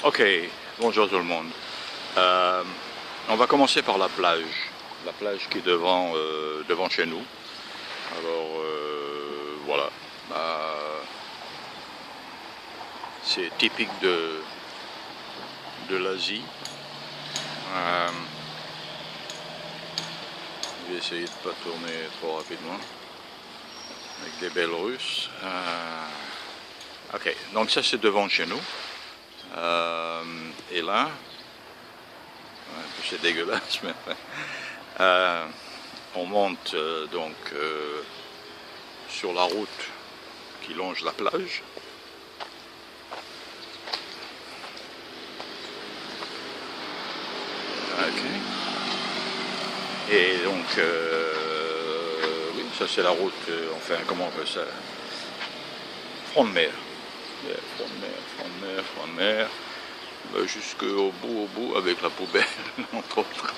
Ok, bonjour tout le monde. On va commencer par la plage qui est devant chez nous. Alors voilà, c'est typique de l'Asie. Je vais essayer de ne pas tourner trop rapidement avec des belles russes. Ok, donc ça c'est devant chez nous. Et là, c'est dégueulasse, mais on monte donc sur la route qui longe la plage. Ok. Et donc, oui, ça c'est la route, enfin, comment on appelle ça? Front de mer. Front de mer. Jusqu'au bout, avec la poubelle, entre autres.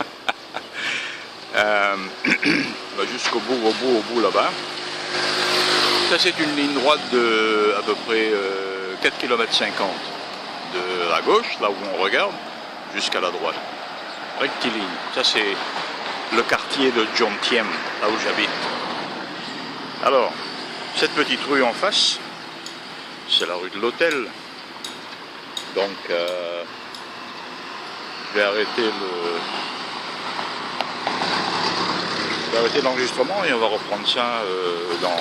Jusqu'au bout là-bas. Ça c'est une ligne droite de à peu près 4,50 km de la gauche, là où on regarde, jusqu'à la droite. Rectiligne. Ça c'est le quartier de Jomtien, là où j'habite. Alors, cette petite rue en face, c'est la rue de l'hôtel. Donc, je vais arrêter l'enregistrement et on va reprendre ça dans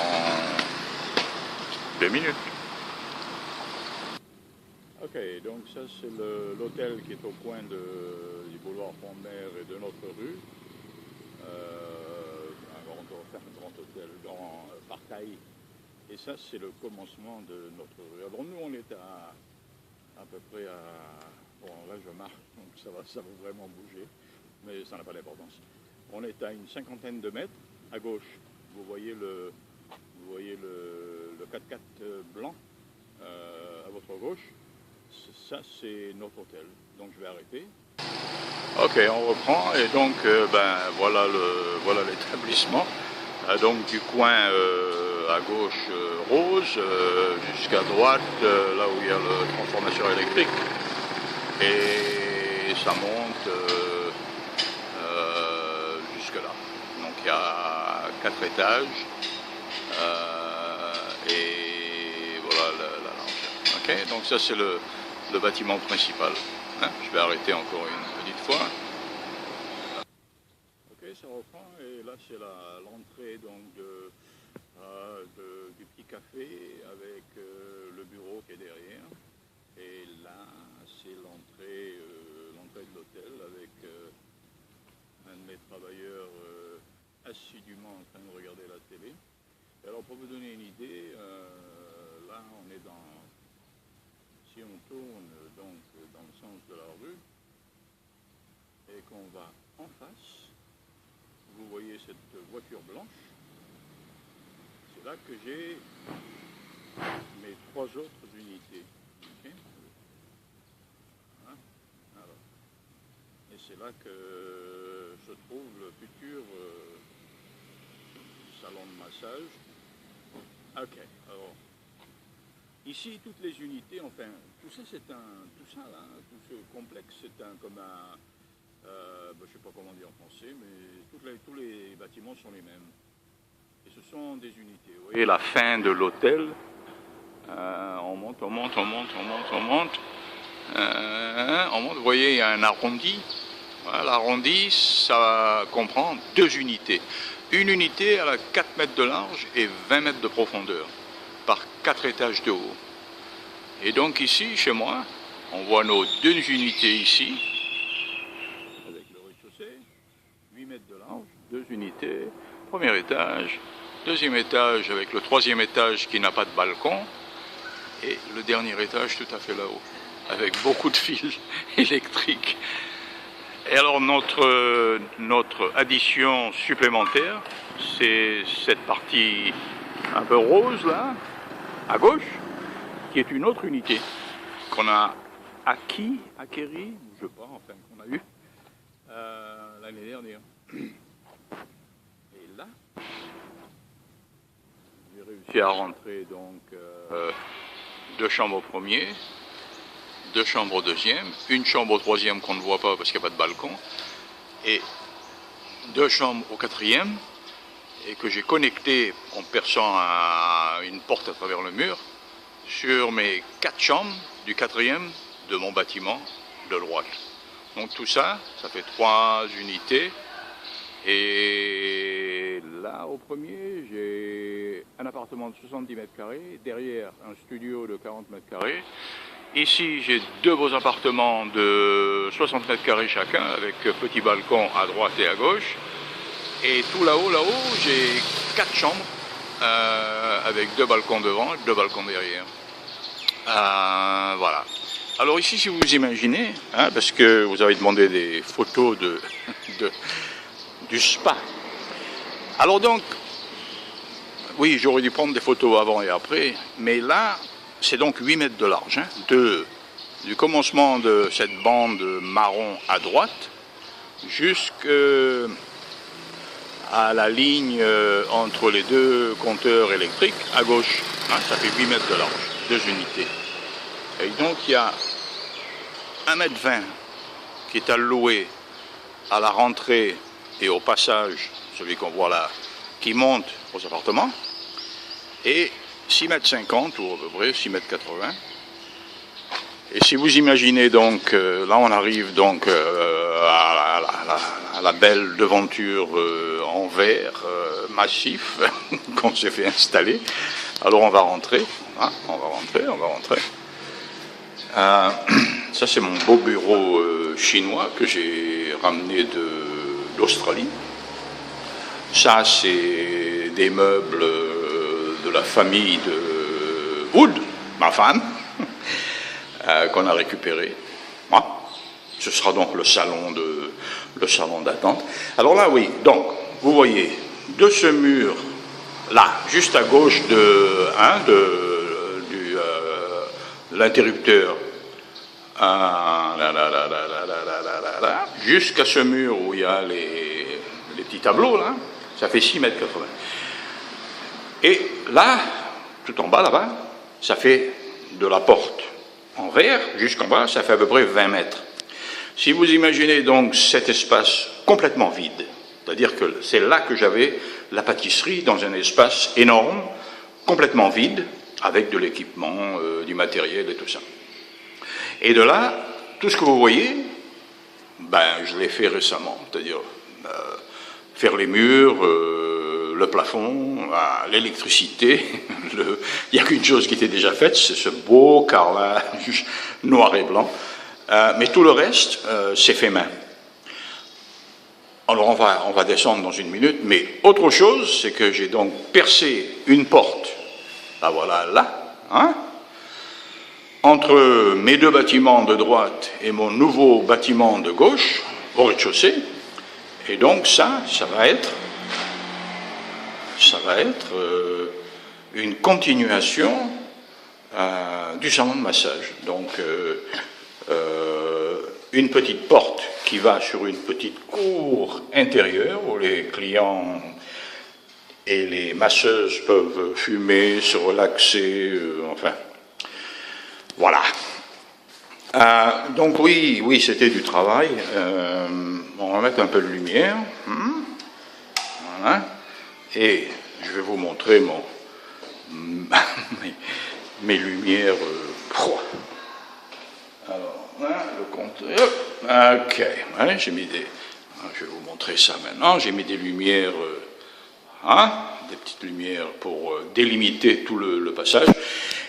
2 minutes. Ok, donc ça c'est l'hôtel qui est au coin du boulevard Front de Mer et de notre rue. Un grand hôtel, grand partail. Et ça c'est le commencement de notre rue. Alors nous on est à peu près à... Bon là je marche, donc ça va vraiment bouger, mais ça n'a pas d'importance. On est à une 50aine de mètres. À gauche, vous voyez le 4x4 blanc à votre gauche. Ça c'est notre hôtel. Donc je vais arrêter. Ok, on reprend et donc voilà l'établissement. Donc du coin à gauche rose jusqu'à droite là où il y a le transformateur électrique et ça monte jusque là. Donc il y a 4 étages et voilà la largeur. Ok, donc ça c'est le bâtiment principal. Je vais arrêter encore une petite fois. Ok, ça reprend et là c'est l'entrée donc du petit café avec le bureau qui est derrière. Et là c'est l'entrée de l'hôtel avec un de mes travailleurs assidûment en train de regarder la télé. Et alors pour vous donner une idée, là on est si on tourne donc dans le sens de la rue et qu'on va en face, vous voyez cette voiture blanche, c'est là que j'ai mes 3 autres unités. Okay. Voilà. Alors, et c'est là que se trouve le futur salon de massage. Ok, alors ici toutes les unités, enfin tout ça tout ce complexe c'est comme un je ne sais pas comment dire en français, mais tous les bâtiments sont les mêmes. Et ce sont des unités. Vous voyez la fin de l'hôtel. On monte. Vous voyez, il y a un arrondi. Voilà, l'arrondi, ça comprend 2 unités. Une unité, elle a 4 mètres de large et 20 mètres de profondeur, par 4 étages de haut. Et donc ici, chez moi, on voit nos 2 unités ici, avec le rez-de-chaussée, 8 mètres de large, 2 unités, premier étage, deuxième étage avec le 3e étage qui n'a pas de balcon, et le dernier étage tout à fait là-haut, avec beaucoup de fils électriques. Et alors notre addition supplémentaire, c'est cette partie un peu rose là, à gauche, qui est une autre unité qu'on a acquéri, je sais pas, enfin qu'on a eu l'année dernière. Et là, j'ai réussi à rentrer donc 2 chambres au premier, 2 chambres au deuxième, une chambre au troisième qu'on ne voit pas parce qu'il n'y a pas de balcon, et 2 chambres au quatrième, et que j'ai connecté en perçant une porte à travers le mur sur mes 4 chambres du quatrième de mon bâtiment de droite. Donc tout ça, ça fait 3 unités. Et là, au premier, j'ai un appartement de 70 mètres carrés, derrière un studio de 40 mètres carrés. Ici, j'ai 2 beaux appartements de 60 mètres carrés chacun, avec petit balcon à droite et à gauche. Et tout là-haut, j'ai 4 chambres, avec 2 balcons devant et 2 balcons derrière. Voilà. Alors ici, si vous vous imaginez, hein, parce que vous avez demandé des photos du spa. Alors donc, oui, j'aurais dû prendre des photos avant et après, mais là, c'est donc 8 mètres de large, hein, du commencement de cette bande marron à droite jusqu'à la ligne entre les 2 compteurs électriques à gauche. Hein, ça fait 8 mètres de large, 2 unités. Et donc il y a 1,20 m qui est alloué à la rentrée et au passage, celui qu'on voit là, qui monte aux appartements, et 6,50 m ou à peu près 6,80 m. Et si vous imaginez donc, là on arrive donc à la belle devanture en verre massif qu'on s'est fait installer. Alors on va rentrer, hein, on va rentrer. Ça c'est mon beau bureau chinois que j'ai ramené d'Australie. Ça c'est des meubles de la famille de Wood, ma femme, qu'on a récupéré. Ce sera donc le salon d'attente. Alors là, oui, donc, vous voyez, de ce mur, là, juste à gauche de l'interrupteur, jusqu'à ce mur où il y a les petits tableaux, là, ça fait 6,80 m. Et là, tout en bas, là-bas, ça fait de la porte en verre jusqu'en bas, ça fait à peu près 20 mètres. Si vous imaginez donc cet espace complètement vide, c'est-à-dire que c'est là que j'avais la pâtisserie dans un espace énorme, complètement vide, avec de l'équipement, du matériel et tout ça. Et de là, tout ce que vous voyez, ben, je l'ai fait récemment, c'est-à-dire faire les murs, le plafond, l'électricité. Il n'y a qu'une chose qui était déjà faite, c'est ce beau carrelage noir et blanc. Mais tout le reste, c'est fait main. Alors on va descendre dans une minute, mais autre chose, c'est que j'ai donc percé une porte, la voilà là, hein, entre mes 2 bâtiments de droite et mon nouveau bâtiment de gauche, au rez-de-chaussée. Et donc ça va être une continuation du salon de massage. Donc une petite porte qui va sur une petite cour intérieure où les clients et les masseuses peuvent fumer, se relaxer, enfin, voilà. Donc oui, c'était du travail. On va mettre un peu de lumière. Voilà. Et je vais vous montrer mes lumières. Alors, là, le compteur. Ok, ouais, j'ai mis des... Je vais vous montrer ça maintenant. J'ai mis des lumières, des petites lumières pour délimiter tout le passage.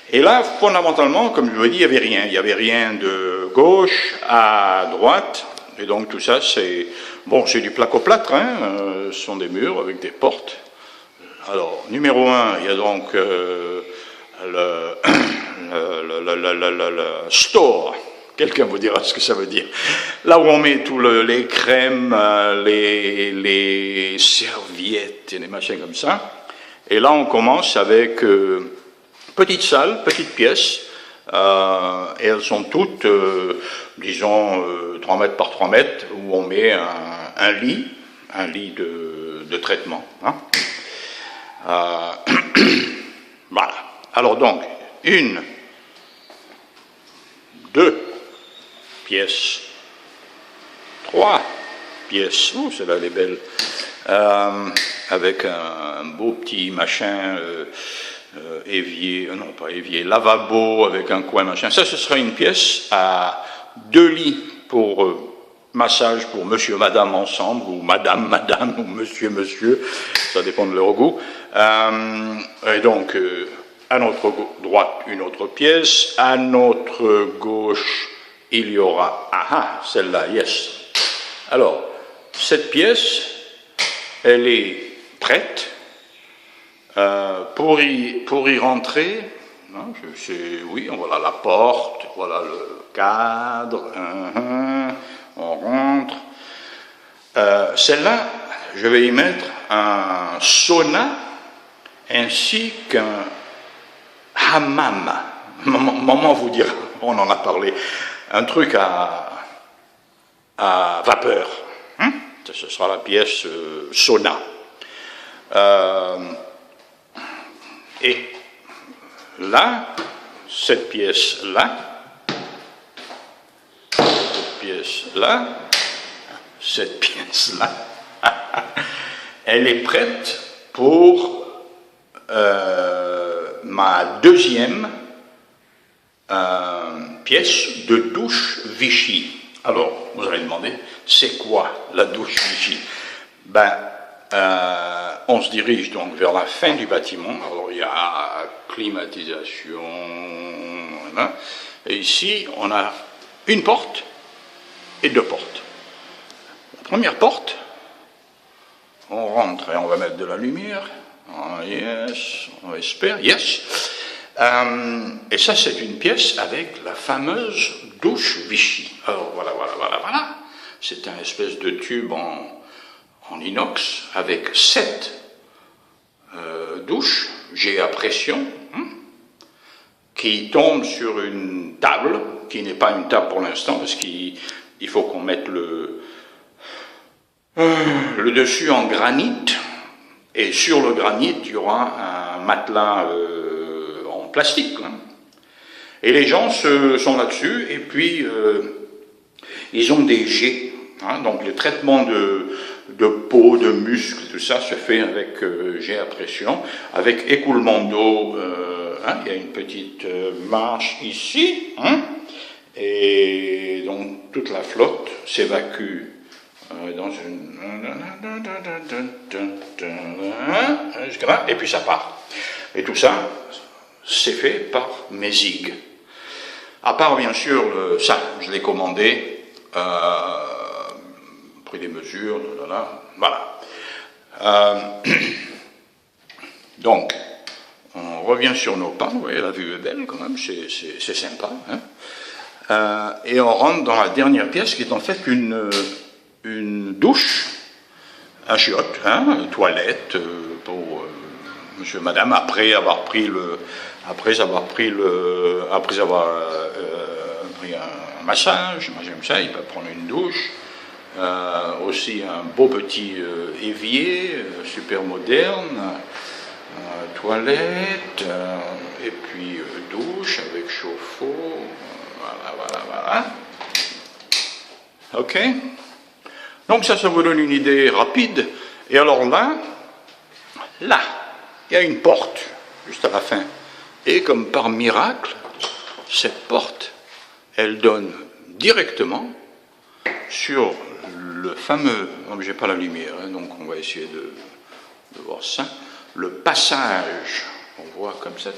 Et là, fondamentalement, comme je vous ai dit, il n'y avait rien. Il n'y avait rien de gauche à droite. Et donc tout ça, c'est... Bon, c'est du placo-plâtre, hein, ce sont des murs avec des portes. Alors, numéro 1, il y a donc le store. Quelqu'un vous dira ce que ça veut dire. Là où on met tous les crèmes, les serviettes et des machins comme ça. Et là, on commence avec petite salle, petite pièce. Et elles sont toutes, disons, 3 mètres par 3 mètres, où on met un lit de traitement. Hein. Voilà. Alors donc, 1, 2, pièces. 3 pièces. Oh, celle-là, elle est belle. Avec un beau petit machin, évier, non pas évier, lavabo avec un coin machin. Ça, ce sera une pièce à 2 lits pour massage pour monsieur, madame ensemble, ou madame, madame, ou monsieur, monsieur, ça dépend de leur goût. Et donc, à notre droite, une autre pièce, à notre gauche, il y aura, celle-là, yes. Alors, cette pièce, elle est prête pour y rentrer. Hein, oui, voilà la porte, voilà le cadre, on rentre. Celle-là, je vais y mettre un sauna ainsi qu'un hammam. Maman vous dira, on en a parlé, un truc à vapeur. Ce sera la pièce sauna. Et là, cette pièce-là, cette pièce-là, elle est prête pour ma deuxième pièce de douche Vichy. Alors, vous allez demander, c'est quoi la douche Vichy? On se dirige donc vers la fin du bâtiment. Alors, il y a climatisation, voilà. Et ici, on a une porte et 2 portes. La première porte, on rentre et on va mettre de la lumière. Yes, on espère, yes. Et ça, c'est une pièce avec la fameuse douche Vichy. Alors, voilà. C'est un espèce de tube en inox avec 7 douches, jet à pression, qui tombent sur une table, qui n'est pas une table pour l'instant, parce qu'il faut qu'on mette le dessus en granit, et sur le granit, il y aura un matelas en plastique. Et les gens sont là-dessus, et puis ils ont des jets. Donc le traitement de peau, de muscles, tout ça se fait avec jet à pression, avec écoulement d'eau. Il y a une petite marche ici, et donc toute la flotte s'évacue dans une... jusqu'à là, et puis ça part. Et tout ça, c'est fait par Mesig. À part, bien sûr, ça, je l'ai commandé, pris des mesures, voilà. Donc, on revient sur nos pas, vous voyez, la vue est belle quand même, c'est sympa. Et on rentre dans la dernière pièce qui est en fait une douche, un chiotte, une toilette pour monsieur, madame, après avoir pris pris un massage. Moi j'aime ça, ils peuvent prendre une douche. Aussi un beau petit évier, super moderne, toilette, et puis douche avec chauffe-eau, voilà. Ok. Donc ça vous donne une idée rapide. Et alors là, il y a une porte, juste à la fin. Et comme par miracle, cette porte, elle donne directement sur le fameux, donc j'ai pas la lumière, donc on va essayer de voir ça, le passage, on voit comme ça,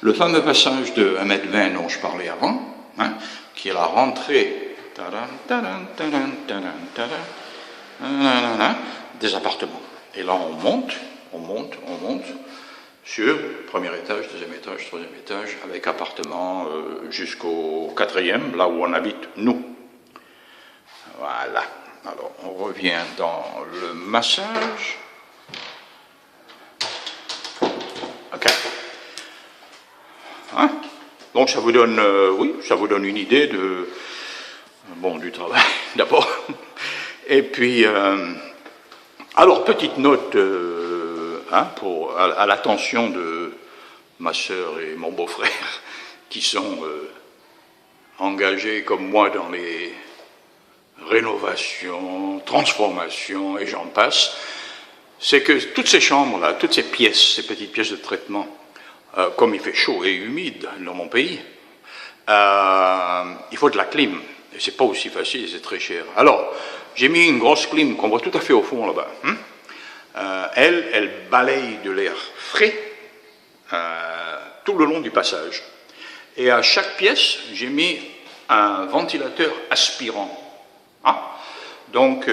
le fameux passage de 1,20 m dont je parlais avant, qui est la rentrée des appartements. Et là on monte sur premier étage, deuxième étage, troisième étage, avec appartement jusqu'au 4e, là où on habite nous. Voilà. Alors on revient dans le massage. Ok. Donc ça vous donne, ça vous donne une idée du travail d'abord. Et puis, alors petite note à l'attention de ma sœur et mon beau-frère qui sont engagé comme moi dans les rénovations, transformations et j'en passe, c'est que toutes ces chambres-là, toutes ces pièces, ces petites pièces de traitement, comme il fait chaud et humide dans mon pays, il faut de la clim. Et c'est pas aussi facile, c'est très cher. Alors, j'ai mis une grosse clim qu'on voit tout à fait au fond là-bas. Elle balaye de l'air frais tout le long du passage. Et à chaque pièce, j'ai mis un ventilateur aspirant. Donc,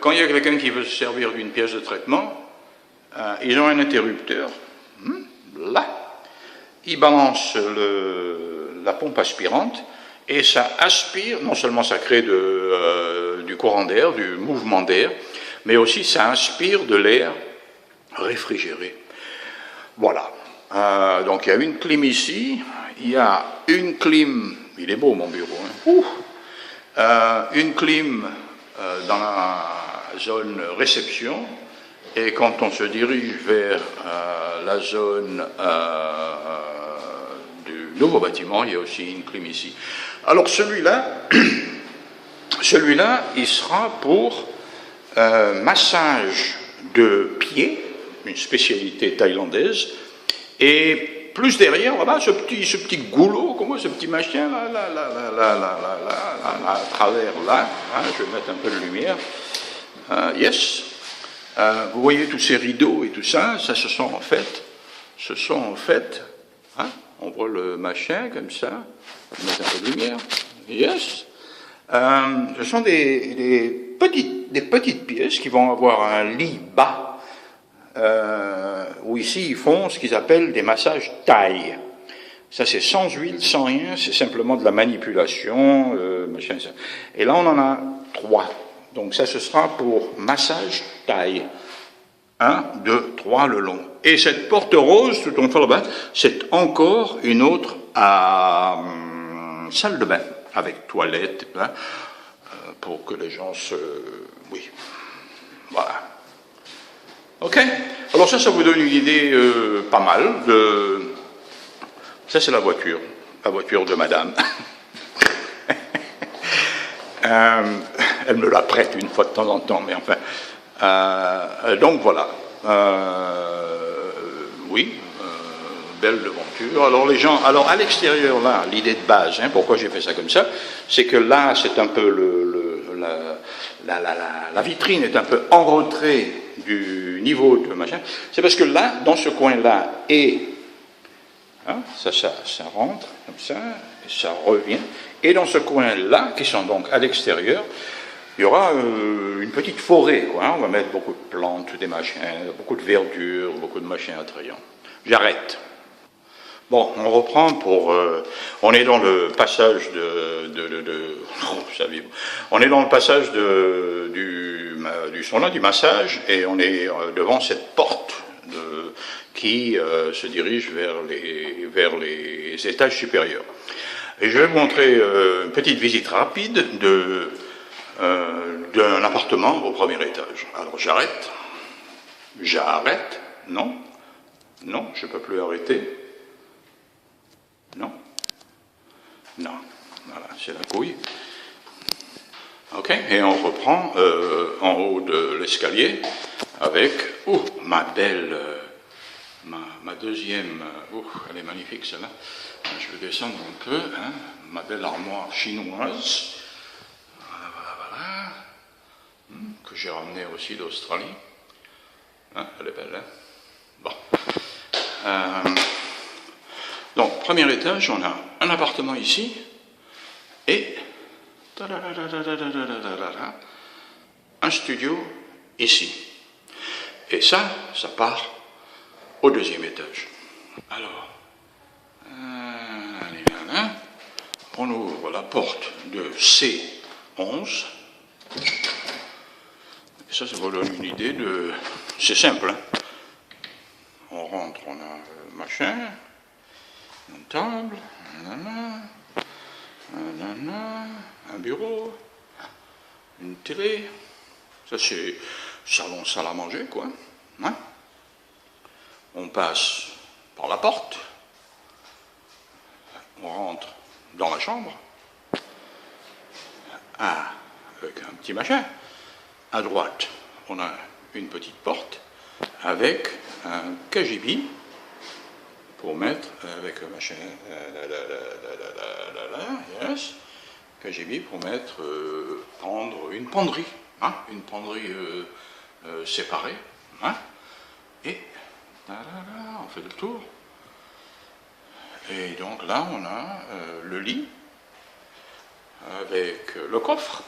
quand il y a quelqu'un qui veut se servir d'une pièce de traitement, ils ont un interrupteur, là, ils balancent la pompe aspirante, et ça aspire, non seulement ça crée du courant d'air, du mouvement d'air, mais aussi ça inspire de l'air réfrigéré. Voilà. Donc il y a une clim ici, il y a une clim, il est beau mon bureau, une clim dans la zone réception, et quand on se dirige vers la zone du nouveau bâtiment, il y a aussi une clim ici. Alors celui-là, il sera pour massage de pieds, une spécialité thaïlandaise, et plus derrière, là-bas, ce petit goulot, comment ce petit machin, là, à travers là, je vais mettre un peu de lumière, yes, vous voyez tous ces rideaux et tout ça, ce sont en fait, on voit le machin comme ça, je vais mettre un peu de lumière, yes, ce sont des petites pièces qui vont avoir un lit bas, où ici ils font ce qu'ils appellent des massages thaï. Ça c'est sans huile, sans rien, c'est simplement de la manipulation, machin, ça. Et là on en a 3. Donc ça ce sera pour massage thaï. 1, 2, 3 le long. Et cette porte rose, tout en fait là-bas, c'est encore une autre salle de bain, avec toilette, pour que les gens se... Oui. Voilà. Ok. Alors ça vous donne une idée pas mal de... Ça c'est la voiture de madame. Elle me la prête une fois de temps en temps, mais enfin... donc voilà. Oui, belle devanture. Alors les gens... Alors à l'extérieur, là, l'idée de base, pourquoi j'ai fait ça comme ça, c'est que là, c'est un peu la vitrine est un peu en retrait du niveau de machin. C'est parce que là, dans ce coin-là, ça rentre comme ça, et ça revient. Et dans ce coin-là, qui sont donc à l'extérieur, il y aura une petite forêt, quoi. On va mettre beaucoup de plantes, des machins, beaucoup de verdure, beaucoup de machins attrayants. J'arrête. Bon, on reprend pour... on est dans le passage on est dans le passage du sauna, du massage, et on est devant cette porte qui se dirige vers les étages supérieurs. Et je vais vous montrer une petite visite rapide d'un appartement au premier étage. Alors j'arrête, non, je ne peux plus arrêter, non, voilà, c'est la couille. Ok, et on reprend en haut de l'escalier avec, ma belle, ma deuxième, elle est magnifique celle-là, je vais descendre un peu, ma belle armoire chinoise, voilà, que j'ai ramenée aussi d'Australie, elle est belle, bon. Donc, premier étage, on a un appartement ici, et un studio ici. Et ça part au deuxième étage. Alors, on ouvre la porte de C11. Et ça vous donne une idée de... C'est simple, On rentre, on a un machin, une table, un bureau, une télé. Ça c'est salon, salle à manger, quoi. On passe par la porte, on rentre dans la chambre, avec un petit machin. À droite, on a une petite porte avec un KGB pour mettre, avec le machin, yes, KGB pour mettre, prendre une penderie, hein, une penderie séparée, hein, et on fait le tour. Et donc là, on a le lit, avec le coffre,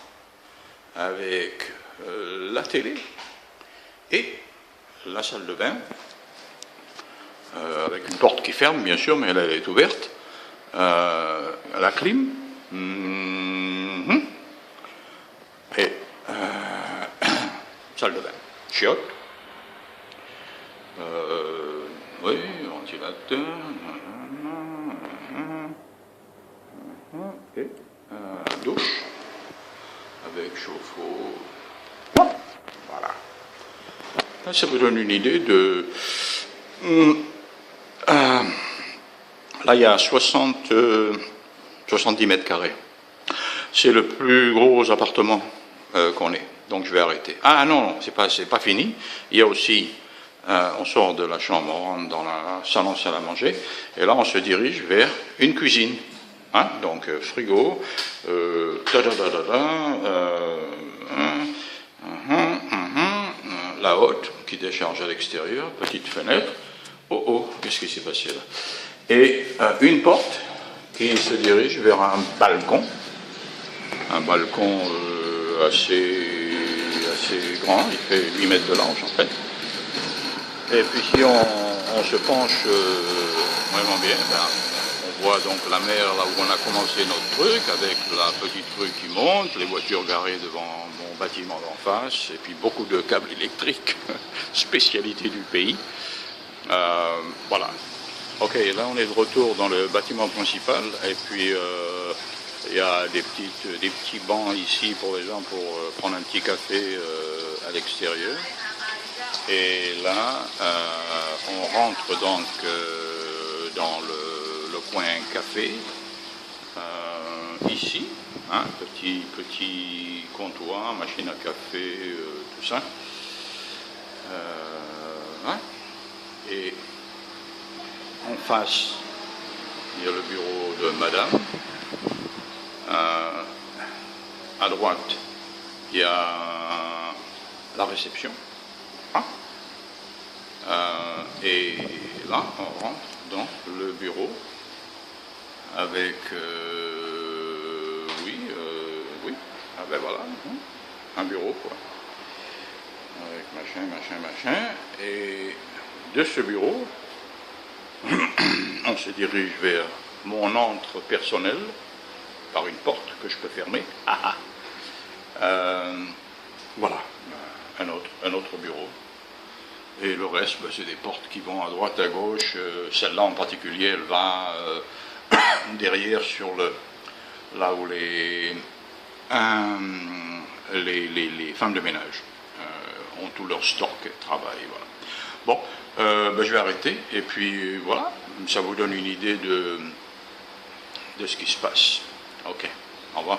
avec la télé, et la salle de bain, avec une porte qui ferme, bien sûr, mais elle est ouverte, la clim, et salle de bain, chiotte, oui, ventilateur, et douche, avec chauffe-eau, voilà. Là, ça vous donne une idée de... là, il y a 70 mètres carrés. C'est le plus gros appartement qu'on ait. Donc, je vais arrêter. Ah non, c'est pas fini. Il y a aussi... on sort de la chambre, on rentre dans la salle à manger. Et là, on se dirige vers une cuisine. Hein, donc, frigo. La haute qui décharge à l'extérieur, petite fenêtre. Oh oh, qu'est-ce qui s'est passé là? Et une porte qui se dirige vers un balcon assez grand, il fait 8 mètres de large en fait. Et puis si on se penche vraiment bien, ben, on voit donc la mer là où on a commencé notre truc, avec la petite rue qui monte, les voitures garées devant mon bâtiment d'en face, et puis beaucoup de câbles électriques, spécialité du pays. Voilà. Ok, là on est de retour dans le bâtiment principal, et puis il y a des petits bancs ici pour les gens pour prendre un petit café à l'extérieur. Et là, on rentre donc dans le coin café, ici, hein, petit comptoir, machine à café, tout ça. Hein, et en face, il y a le bureau de madame. À droite, il y a la réception. Hein, et là, on rentre dans le bureau avec, oui, ah ben voilà, un bureau, quoi. Avec machin. Et de ce bureau, on se dirige vers mon antre personnel par une porte que je peux fermer. Voilà, un autre bureau. Et le reste, ben, c'est des portes qui vont à droite, à gauche. Celle-là en particulier, elle va derrière sur là où les femmes de ménage ont tout leur stock et travaillent. Voilà. Bon, ben, je vais arrêter. Et puis voilà, ça vous donne une idée de ce qui se passe. Ok, au revoir.